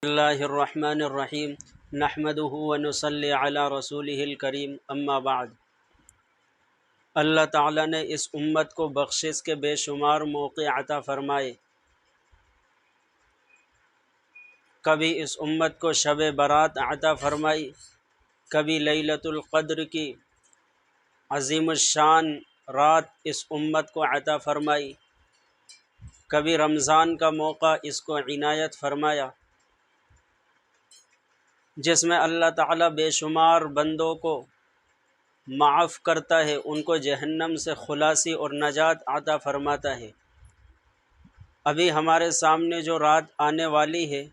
اللہ الرحمن الرحیم نحمدہ ونصلی علی رسولہ الکریم اما بعد۔ اللہ تعالیٰ نے اس امت کو بخشش کے بے شمار موقع عطا فرمائے۔ کبھی اس امت کو شب برات عطا فرمائی، کبھی لیلۃ القدر کی عظیم الشان رات اس امت کو عطا فرمائی، کبھی رمضان کا موقع اس کو عنایت فرمایا، جس میں اللہ تعالیٰ بے شمار بندوں کو معاف کرتا ہے، ان کو جہنم سے خلاصی اور نجات عطا فرماتا ہے۔ ابھی ہمارے سامنے جو رات آنے والی ہے،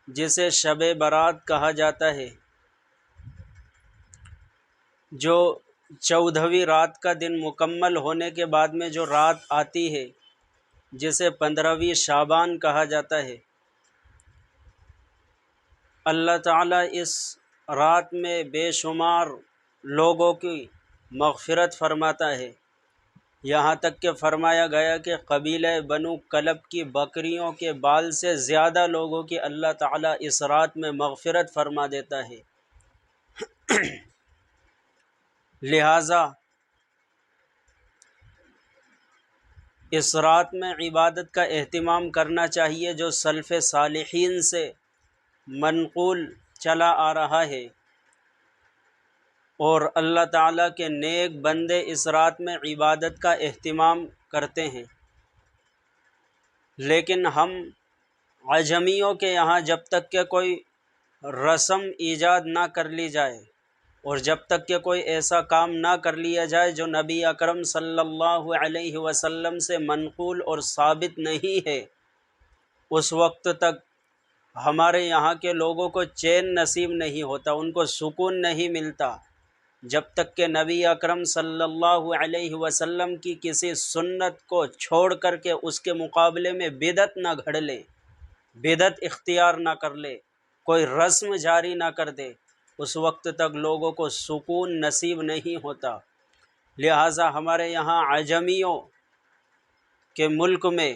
جسے شب برات کہا جاتا ہے، جو 14ویں رات کا دن مکمل ہونے کے بعد میں جو رات آتی ہے، جسے 15ویں شعبان کہا جاتا ہے، اللہ تعالیٰ اس رات میں بے شمار لوگوں کی مغفرت فرماتا ہے۔ یہاں تک کہ فرمایا گیا کہ قبیلہ بنو کلب کی بکریوں کے بال سے زیادہ لوگوں کی اللہ تعالیٰ اس رات میں مغفرت فرما دیتا ہے۔ لہٰذا اس رات میں عبادت کا اہتمام کرنا چاہیے، جو سلف صالحین سے منقول چلا آ رہا ہے، اور اللہ تعالیٰ کے نیک بندے اس رات میں عبادت کا اہتمام کرتے ہیں۔ لیکن ہم عجمیوں کے یہاں جب تک کہ کوئی رسم ایجاد نہ کر لی جائے، اور جب تک کہ کوئی ایسا کام نہ کر لیا جائے جو نبی اکرم صلی اللہ علیہ وسلم سے منقول اور ثابت نہیں ہے، اس وقت تک ہمارے یہاں کے لوگوں کو چین نصیب نہیں ہوتا، ان کو سکون نہیں ملتا، جب تک کہ نبی اکرم صلی اللہ علیہ وسلم کی کسی سنت کو چھوڑ کر کے اس کے مقابلے میں بدعت نہ گھڑ لے، بدعت اختیار نہ کر لے، کوئی رسم جاری نہ کر دے، اس وقت تک لوگوں کو سکون نصیب نہیں ہوتا۔ لہٰذا ہمارے یہاں عجمیوں کے ملک میں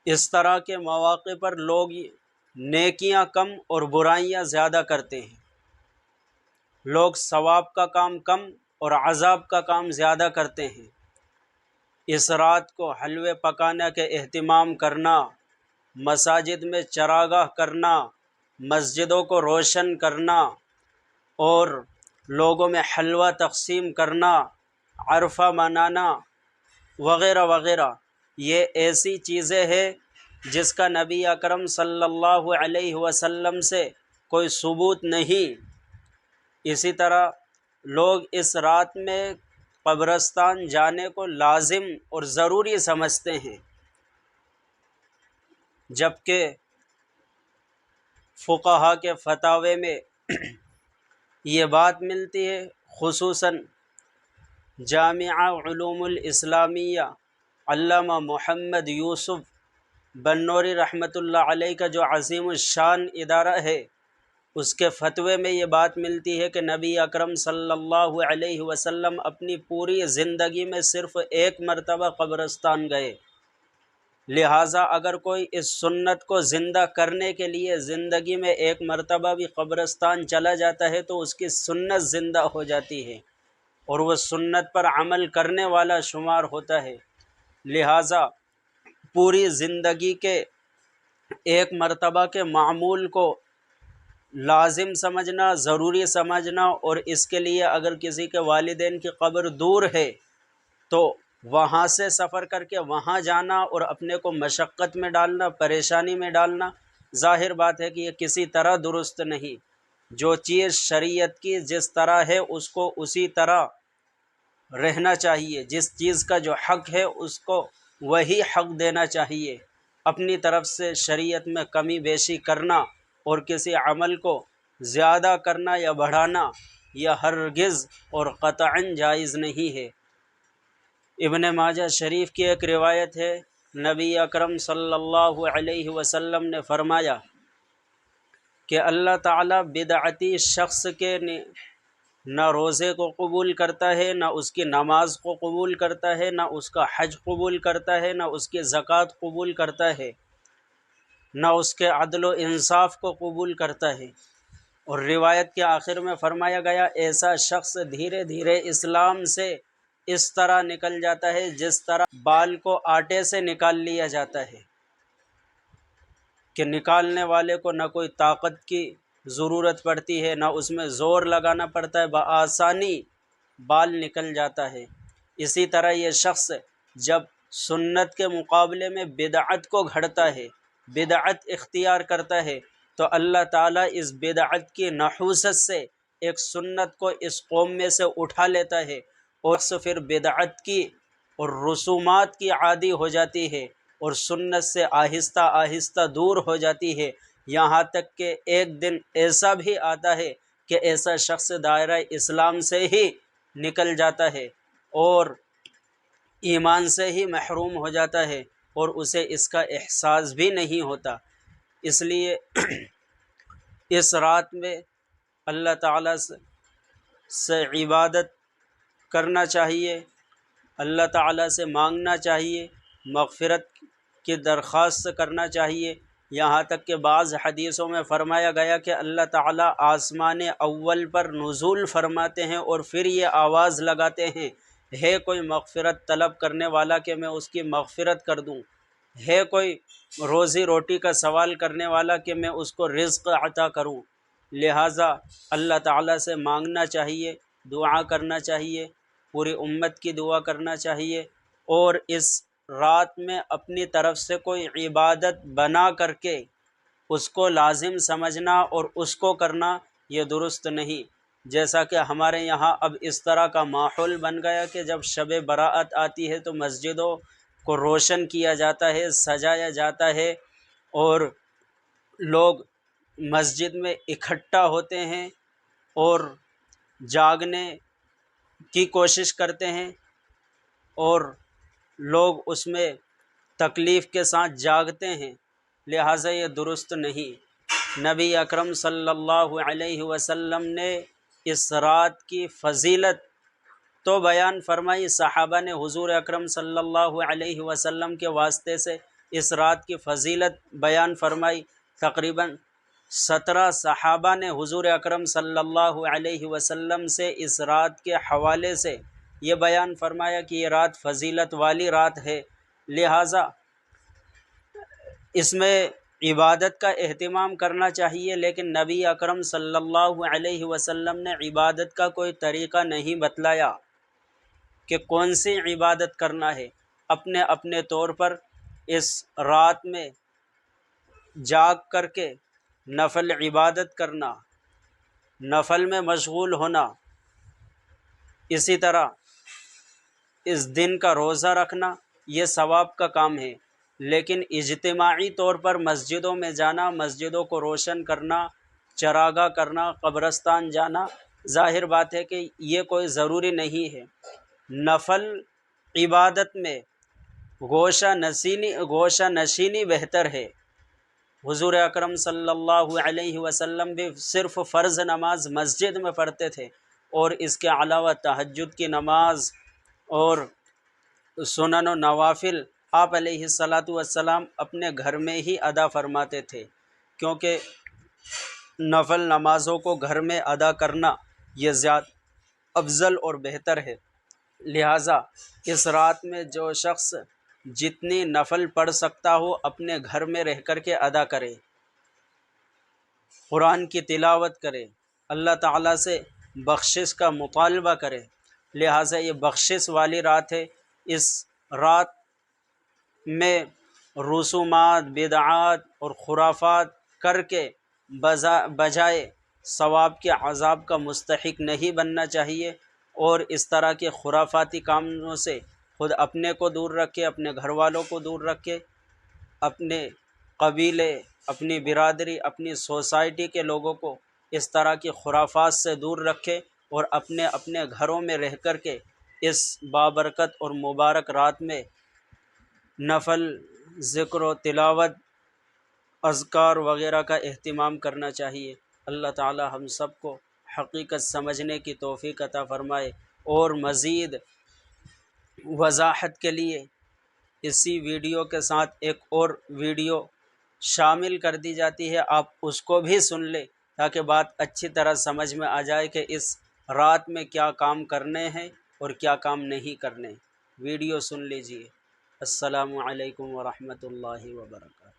اس طرح کے مواقع پر لوگ نیکیاں کم اور برائیاں زیادہ کرتے ہیں، لوگ ثواب کا کام کم اور عذاب کا کام زیادہ کرتے ہیں۔ اس رات کو حلوے پکانے کے اہتمام کرنا، مساجد میں چراغاہ کرنا، مسجدوں کو روشن کرنا، اور لوگوں میں حلوہ تقسیم کرنا، عرفہ منانا وغیرہ وغیرہ، یہ ایسی چیزیں ہیں جس کا نبی اکرم صلی اللہ علیہ وسلم سے کوئی ثبوت نہیں۔ اسی طرح لوگ اس رات میں قبرستان جانے کو لازم اور ضروری سمجھتے ہیں، جبکہ فقہا کے فتاوے میں یہ بات ملتی ہے، خصوصاً جامعہ علوم الاسلامیہ علامہ محمد یوسف بنوری رحمۃ اللہ علیہ کا جو عظیم الشان ادارہ ہے، اس کے فتوے میں یہ بات ملتی ہے کہ نبی اکرم صلی اللہ علیہ وسلم اپنی پوری زندگی میں صرف ایک مرتبہ قبرستان گئے۔ لہٰذا اگر کوئی اس سنت کو زندہ کرنے کے لیے زندگی میں ایک مرتبہ بھی قبرستان چلا جاتا ہے تو اس کی سنت زندہ ہو جاتی ہے، اور وہ سنت پر عمل کرنے والا شمار ہوتا ہے۔ لہٰذا پوری زندگی کے ایک مرتبہ کے معمول کو لازم سمجھنا، ضروری سمجھنا، اور اس کے لیے اگر کسی کے والدین کی قبر دور ہے تو وہاں سے سفر کر کے وہاں جانا اور اپنے کو مشقت میں ڈالنا، پریشانی میں ڈالنا، ظاہر بات ہے کہ یہ کسی طرح درست نہیں۔ جو چیز شریعت کی جس طرح ہے اس کو اسی طرح رہنا چاہیے، جس چیز کا جو حق ہے اس کو وہی حق دینا چاہیے۔ اپنی طرف سے شریعت میں کمی بیشی کرنا اور کسی عمل کو زیادہ کرنا یا بڑھانا یہ ہرگز اور قطعاً جائز نہیں ہے۔ ابن ماجہ شریف کی ایک روایت ہے، نبی اکرم صلی اللہ علیہ وسلم نے فرمایا کہ اللہ تعالیٰ بدعتی شخص کے نہ روزے کو قبول کرتا ہے، نہ اس کی نماز کو قبول کرتا ہے، نہ اس کا حج قبول کرتا ہے، نہ اس کی زکوٰۃ قبول کرتا ہے، نہ اس کے عدل و انصاف کو قبول کرتا ہے۔ اور روایت کے آخر میں فرمایا گیا ایسا شخص دھیرے دھیرے اسلام سے اس طرح نکل جاتا ہے جس طرح بال کو آٹے سے نکال لیا جاتا ہے، کہ نکالنے والے کو نہ کوئی طاقت کی ضرورت پڑتی ہے، نہ اس میں زور لگانا پڑتا ہے، بآسانی بال نکل جاتا ہے۔ اسی طرح یہ شخص جب سنت کے مقابلے میں بدعت کو گھڑتا ہے، بدعت اختیار کرتا ہے، تو اللہ تعالیٰ اس بدعت کی نحوست سے ایک سنت کو اس قوم میں سے اٹھا لیتا ہے، اور پھر بدعت کی اور رسومات کی عادی ہو جاتی ہے اور سنت سے آہستہ آہستہ دور ہو جاتی ہے، یہاں تک کہ ایک دن ایسا بھی آتا ہے کہ ایسا شخص دائرہ اسلام سے ہی نکل جاتا ہے اور ایمان سے ہی محروم ہو جاتا ہے اور اسے اس کا احساس بھی نہیں ہوتا۔ اس لیے اس رات میں اللہ تعالیٰ سے عبادت کرنا چاہیے، اللہ تعالیٰ سے مانگنا چاہیے، مغفرت کی درخواست کرنا چاہیے۔ یہاں تک کہ بعض حدیثوں میں فرمایا گیا کہ اللہ تعالیٰ آسمان اول پر نزول فرماتے ہیں اور پھر یہ آواز لگاتے ہیں، ہے کوئی مغفرت طلب کرنے والا کہ میں اس کی مغفرت کر دوں، ہے کوئی روزی روٹی کا سوال کرنے والا کہ میں اس کو رزق عطا کروں۔ لہٰذا اللہ تعالیٰ سے مانگنا چاہیے، دعا کرنا چاہیے، پوری امت کی دعا کرنا چاہیے، اور اس رات میں اپنی طرف سے کوئی عبادت بنا کر کے اس کو لازم سمجھنا اور اس کو کرنا یہ درست نہیں۔ جیسا کہ ہمارے یہاں اب اس طرح کا ماحول بن گیا کہ جب شب برأت آتی ہے تو مسجدوں کو روشن کیا جاتا ہے، سجایا جاتا ہے، اور لوگ مسجد میں اکٹھا ہوتے ہیں اور جاگنے کی کوشش کرتے ہیں، اور لوگ اس میں تکلیف کے ساتھ جاگتے ہیں، لہٰذا یہ درست نہیں۔ نبی اکرم صلی اللہ علیہ وسلم نے اس رات کی فضیلت تو بیان فرمائی، صحابہ نے حضور اکرم صلی اللہ علیہ وسلم کے واسطے سے اس رات کی فضیلت بیان فرمائی۔ تقریباً 17 صحابہ نے حضور اکرم صلی اللہ علیہ وسلم سے اس رات کے حوالے سے یہ بیان فرمایا کہ یہ رات فضیلت والی رات ہے، لہٰذا اس میں عبادت کا اہتمام کرنا چاہیے۔ لیکن نبی اکرم صلی اللہ علیہ وسلم نے عبادت کا کوئی طریقہ نہیں بتلایا کہ کون سی عبادت کرنا ہے۔ اپنے اپنے طور پر اس رات میں جاگ کر کے نفل عبادت کرنا، نفل میں مشغول ہونا، اسی طرح اس دن کا روزہ رکھنا یہ ثواب کا کام ہے۔ لیکن اجتماعی طور پر مسجدوں میں جانا، مسجدوں کو روشن کرنا، چراغاں کرنا، قبرستان جانا، ظاہر بات ہے کہ یہ کوئی ضروری نہیں ہے۔ نفل عبادت میں گوشہ نشینی بہتر ہے۔ حضور اکرم صلی اللہ علیہ وسلم بھی صرف فرض نماز مسجد میں پڑھتے تھے، اور اس کے علاوہ تہجد کی نماز اور سنن و نوافل آپ علیہ الصلاۃ والسلام اپنے گھر میں ہی ادا فرماتے تھے، کیونکہ نفل نمازوں کو گھر میں ادا کرنا یہ زیادہ افضل اور بہتر ہے۔ لہٰذا اس رات میں جو شخص جتنی نفل پڑھ سکتا ہو اپنے گھر میں رہ کر کے ادا کرے، قرآن کی تلاوت کرے، اللہ تعالیٰ سے بخشش کا مطالبہ کرے۔ لہٰذا یہ بخشش والی رات ہے۔ اس رات میں رسومات، بدعات اور خرافات کر کے بجائے ثواب کے عذاب کا مستحق نہیں بننا چاہیے، اور اس طرح کے خرافاتی کاموں سے خود اپنے کو دور رکھے، اپنے گھر والوں کو دور رکھے، اپنے قبیلے، اپنی برادری، اپنی سوسائٹی کے لوگوں کو اس طرح کی خرافات سے دور رکھے، اور اپنے اپنے گھروں میں رہ کر کے اس بابرکت اور مبارک رات میں نفل، ذکر و تلاوت، اذکار وغیرہ کا اہتمام کرنا چاہیے۔ اللہ تعالی ہم سب کو حقیقت سمجھنے کی توفیق عطا فرمائے، اور مزید وضاحت کے لیے اسی ویڈیو کے ساتھ ایک اور ویڈیو شامل کر دی جاتی ہے، آپ اس کو بھی سن لیں تاکہ بات اچھی طرح سمجھ میں آ جائے کہ اس رات میں کیا کام کرنے ہیں اور کیا کام نہیں کرنے۔ ویڈیو سن لیجئے۔ السلام علیکم ورحمۃ اللہ وبرکاتہ۔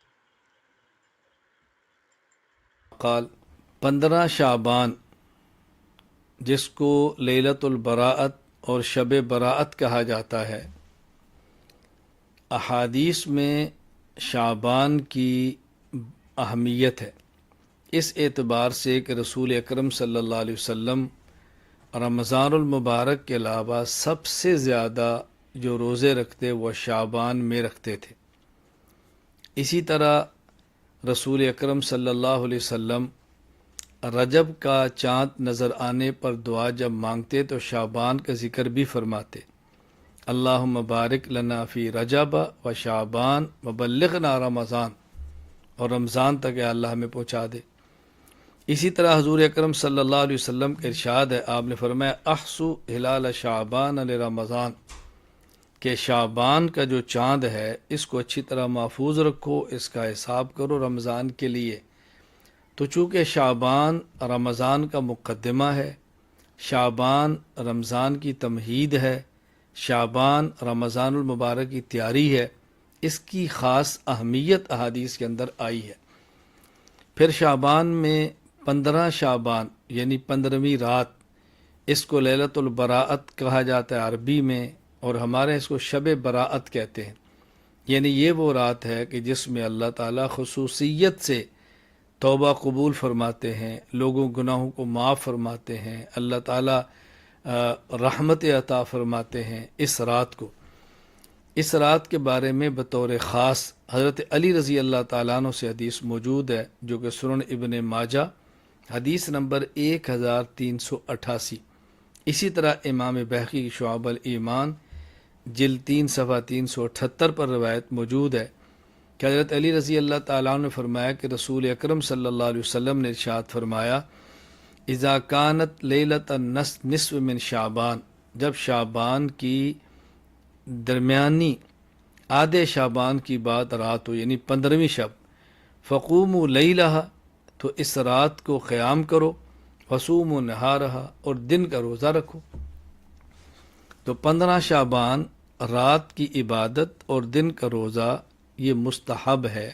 قال 15 شعبان، جس کو لیلۃ البراءت اور شب براءت کہا جاتا ہے، احادیث میں شعبان کی اہمیت ہے اس اعتبار سے کہ رسول اکرم صلی اللہ علیہ وسلم رمضان المبارک کے علاوہ سب سے زیادہ جو روزے رکھتے وہ شعبان میں رکھتے تھے۔ اسی طرح رسول اکرم صلی اللہ علیہ وسلم رجب کا چاند نظر آنے پر دعا جب مانگتے تو شعبان کا ذکر بھی فرماتے، اللہم بارک لنا فی رجب و شعبان و بلغنا رمضان، اور رمضان تک اے اللہ ہمیں پہنچا دے۔ اسی طرح حضور اکرم صلی اللہ علیہ وسلم کا ارشاد ہے، آپ نے فرمایا احسو ہلال شعبان لرمضان، کہ شعبان کا جو چاند ہے اس کو اچھی طرح محفوظ رکھو، اس کا حساب کرو رمضان کے لیے۔ تو چونکہ شعبان رمضان کا مقدمہ ہے، شعبان رمضان کی تمہید ہے، شعبان رمضان المبارک کی تیاری ہے، اس کی خاص اہمیت احادیث کے اندر آئی ہے۔ پھر شعبان میں 15 شعبان یعنی 15ویں رات، اس کو لیلۃ البراءت کہا جاتا ہے عربی میں، اور ہمارے اس کو شب براءت کہتے ہیں۔ یعنی یہ وہ رات ہے کہ جس میں اللہ تعالیٰ خصوصیت سے توبہ قبول فرماتے ہیں، لوگوں گناہوں کو معاف فرماتے ہیں، اللہ تعالیٰ رحمت عطا فرماتے ہیں اس رات کو۔ اس رات کے بارے میں بطور خاص حضرت علی رضی اللہ تعالیٰ عنہ سے حدیث موجود ہے جو کہ سنن ابن ماجہ حدیث نمبر 1388۔ اسی طرح امام بہقی کی شعب الایمان جلد 3 صفحہ 378 پر روایت موجود ہے کہ حضرت علی رضی اللہ تعالیٰ عنہ نے فرمایا کہ رسول اکرم صلی اللہ علیہ وسلم نے ارشاد فرمایا، اذا کانت لیلۃ نصف من شعبان، جب شعبان کی درمیانی آدھے شعبان کی بات رات ہو یعنی 15ویں شب، فقوموا لیلہا، تو اس رات کو قیام کرو، وصوموا نہارہا، اور دن کا روزہ رکھو۔ تو 15 شعبان رات کی عبادت اور دن کا روزہ یہ مستحب ہے،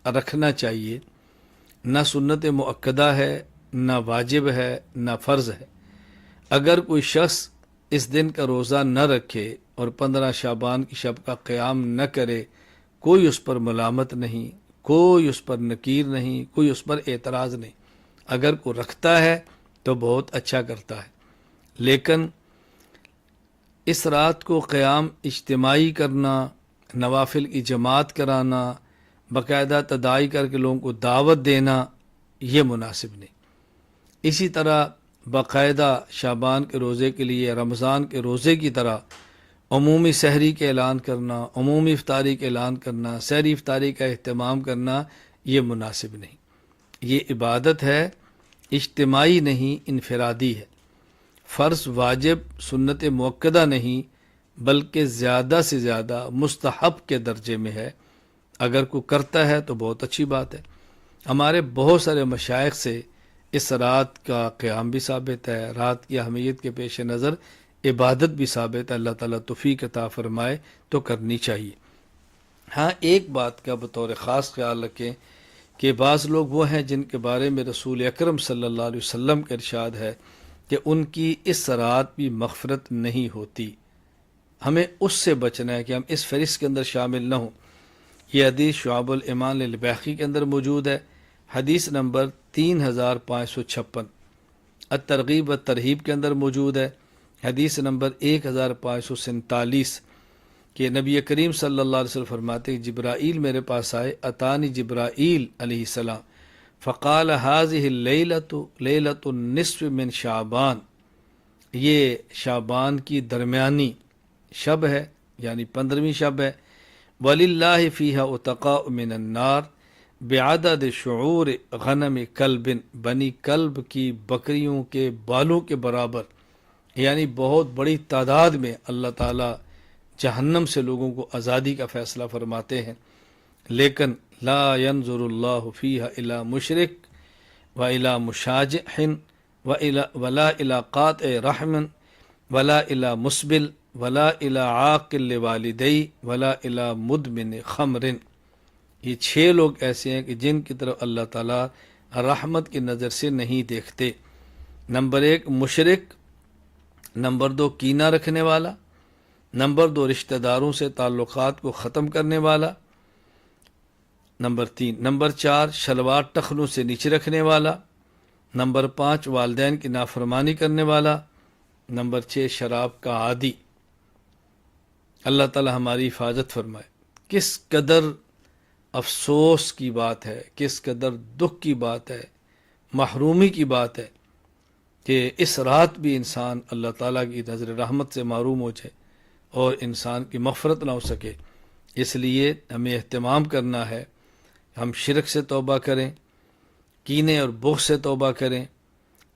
رکھنا چاہیے، نہ سنت مؤکدہ ہے، نہ واجب ہے، نہ فرض ہے۔ اگر کوئی شخص اس دن کا روزہ نہ رکھے اور 15 شعبان کی شب کا قیام نہ کرے، کوئی اس پر ملامت نہیں، کوئی اس پر نکیر نہیں، کوئی اس پر اعتراض نہیں۔ اگر کوئی رکھتا ہے تو بہت اچھا کرتا ہے، لیکن اس رات کو قیام اجتماعی کرنا، نوافل کی جماعت کرانا، باقاعدہ تداعی کر کے لوگوں کو دعوت دینا، یہ مناسب نہیں۔ اسی طرح باقاعدہ شعبان کے روزے کے لیے رمضان کے روزے کی طرح عمومی سحری کے اعلان کرنا، عمومی افطاری کے اعلان کرنا، سحری افطاری کا اہتمام کرنا، یہ مناسب نہیں۔ یہ عبادت ہے، اجتماعی نہیں، انفرادی ہے، فرض واجب سنت مؤکدہ نہیں، بلکہ زیادہ سے زیادہ مستحب کے درجے میں ہے۔ اگر کوئی کرتا ہے تو بہت اچھی بات ہے۔ ہمارے بہت سارے مشائخ سے اس رات کا قیام بھی ثابت ہے، رات کی اہمیت کے پیش نظر عبادت بھی ثابت ہے۔ اللہ تعالیٰ توفیق عطا فرمائے تو کرنی چاہیے۔ ہاں، ایک بات کا بطور خاص خیال رکھیں کہ بعض لوگ وہ ہیں جن کے بارے میں رسول اکرم صلی اللہ علیہ وسلم کا ارشاد ہے کہ ان کی اس رات بھی مغفرت نہیں ہوتی۔ ہمیں اس سے بچنا ہے کہ ہم اس فہرست کے اندر شامل نہ ہوں۔ یہ حدیث شعب الایمان للبیہقی کے اندر موجود ہے، حدیث نمبر 3556۔ الترغیب والترہیب کے اندر موجود ہے، حدیث نمبر 1547، کہ نبی کریم صلی اللہ علیہ وسلم فرماتے ہیں جبرائیل میرے پاس آئے، اتانی جبرائیل علیہ السلام، فقال هذه الليلة لیلۃ النصف من شعبان، یہ شعبان کی درمیانی شب ہے یعنی 15ویں شب ہے، وَلِلَّهِ فِيهَا عُتَقَاءُ مِنَ النَّارِ بعدد شعور غنم کلب، بنی کلب کی بکریوں کے بالوں کے برابر، یعنی بہت بڑی تعداد میں اللہ تعالیٰ جہنم سے لوگوں کو آزادی کا فیصلہ فرماتے ہیں۔ لیکن لا ينظر اللہ فیہا الی مشرک و الی مشاجح ولا الی قاطع رحم ولا الی مسبل ولا الی عاقل لوالدی ولا الی مدمن خمر۔ یہ 6 لوگ ایسے ہیں کہ جن کی طرف اللہ تعالیٰ رحمت کی نظر سے نہیں دیکھتے۔ نمبر 1 مشرک، نمبر 2 کینہ رکھنے والا، نمبر 2 رشتہ داروں سے تعلقات کو ختم کرنے والا، نمبر 3 نمبر 4 شلوار ٹخنوں سے نیچے رکھنے والا، نمبر 5 والدین کی نافرمانی کرنے والا، نمبر 6 شراب کا عادی۔ اللہ تعالی ہماری حفاظت فرمائے۔ کس قدر افسوس کی بات ہے، کس قدر دکھ کی بات ہے، محرومی کی بات ہے کہ اس رات بھی انسان اللہ تعالیٰ کی نظر رحمت سے محروم ہو جائے اور انسان کی مغفرت نہ ہو سکے۔ اس لیے ہمیں اہتمام کرنا ہے، ہم شرک سے توبہ کریں، کینے اور بغض سے توبہ کریں،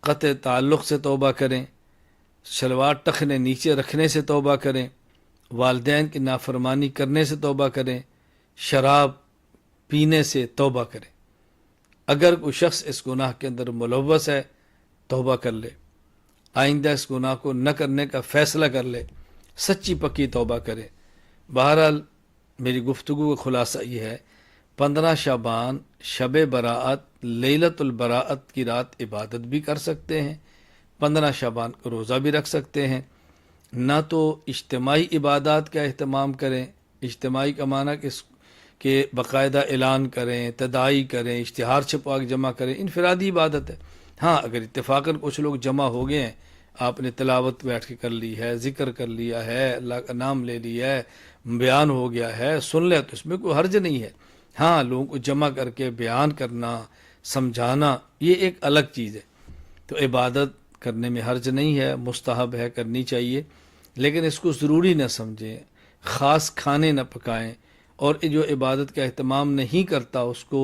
قطع تعلق سے توبہ کریں، شلوار ٹخنے نیچے رکھنے سے توبہ کریں، والدین کی نافرمانی کرنے سے توبہ کریں، شراب پینے سے توبہ کریں۔ اگر کوئی شخص اس گناہ کے اندر ملوث ہے توبہ کر لے، آئندہ اس گناہ کو نہ کرنے کا فیصلہ کر لے، سچی پکی توبہ کرے۔ بہرحال میری گفتگو کا خلاصہ یہ ہے، 15 شعبان شب براءت لیلۃ البراءت کی رات عبادت بھی کر سکتے ہیں، 15 شعبان کو روزہ بھی رکھ سکتے ہیں۔ نہ تو اجتماعی عبادات کا اہتمام کریں، اجتماعی کا معنی کہ باقاعدہ اعلان کریں، تداعی کریں، اشتہار چھپا کے جمع کریں، انفرادی عبادت ہے۔ ہاں اگر اتفاقاً کچھ لوگ جمع ہو گئے ہیں، آپ نے تلاوت بیٹھ کے کر لی ہے، ذکر کر لیا ہے، اللہ کا نام لے لیا ہے، بیان ہو گیا ہے، سن لے، تو اس میں کوئی حرج نہیں ہے۔ ہاں لوگوں کو جمع کر کے بیان کرنا، سمجھانا، یہ ایک الگ چیز ہے۔ تو عبادت کرنے میں حرج نہیں ہے، مستحب ہے، کرنی چاہیے، لیکن اس کو ضروری نہ سمجھیں، خاص کھانے نہ پکائیں، اور جو عبادت کا اہتمام نہیں کرتا اس کو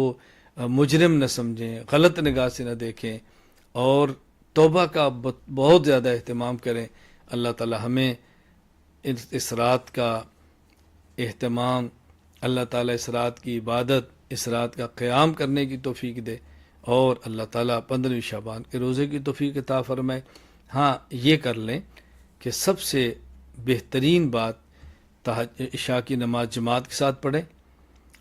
مجرم نہ سمجھیں، غلط نگاہ سے نہ دیکھیں، اور توبہ کا بہت زیادہ اہتمام کریں۔ اللہ تعالی ہمیں اس رات کا اہتمام، اللہ تعالی اس رات کی عبادت، اس رات کا قیام کرنے کی توفیق دے، اور اللہ تعالیٰ 15 شعبان کے روزے کی توفیق عطا فرمائے۔ ہاں یہ کر لیں کہ سب سے بہترین بات عشاء کی نماز جماعت کے ساتھ پڑھیں،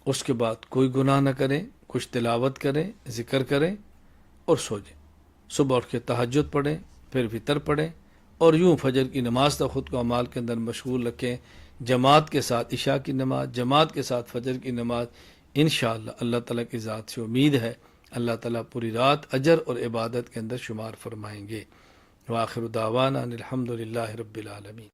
اس کے بعد کوئی گناہ نہ کریں، کچھ تلاوت کریں، ذکر کریں اور سو جائیں۔ صبح اٹھ کے تہجد پڑھیں، پھر وتر پڑھیں، اور یوں فجر کی نماز تک خود کو اعمال کے اندر مشغول رکھیں، جماعت کے ساتھ عشاء کی نماز، جماعت کے ساتھ فجر کی نماز۔ انشاءاللہ اللہ تعالیٰ کی ذات سے امید ہے اللہ تعالیٰ پوری رات اجر اور عبادت کے اندر شمار فرمائیں گے۔ وآخر دعوانا ان الحمد للہ رب العالمین۔